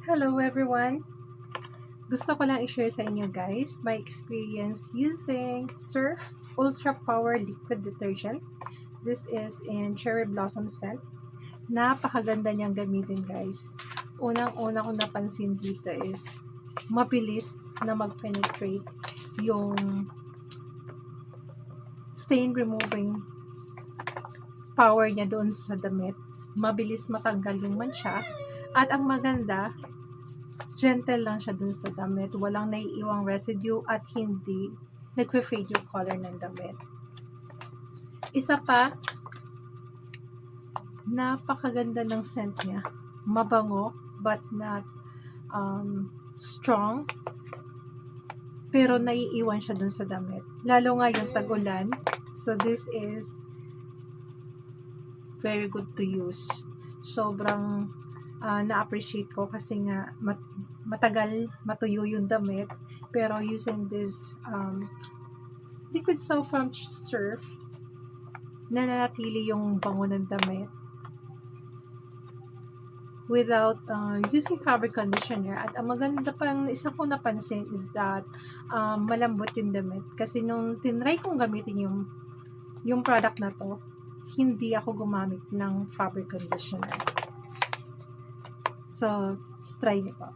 Hello everyone! Gusto ko lang i-share sa inyo guys my experience using Surf Ultra Power Liquid Detergent. This is in Cherry Blossom scent. Napakaganda niyang gamitin guys. Unang-una kong napansin dito is mabilis na mag-penetrate yung stain removing power niya doon sa damit. Mabilis matanggal yung mancha. At ang maganda, gentle lang siya dun sa damit. Walang naiiwang residue at hindi nagpe-fade yung color ng damit. Isa pa, napakaganda ng scent niya. Mabango, but not strong. Pero naiiwan siya dun sa damit. Lalo nga yung tag-ulan. So this is very good to use. Sobrang na-appreciate ko kasi nga matagal matuyo yung damit, pero using this liquid soap from Surf, nananatili yung bango ng damit without using fabric conditioner. At ang maganda pang isa ko napansin is that malambot yung damit kasi nung tinry kong gamitin yung product na to, hindi ako gumamit ng fabric conditioner. So, try niyo po.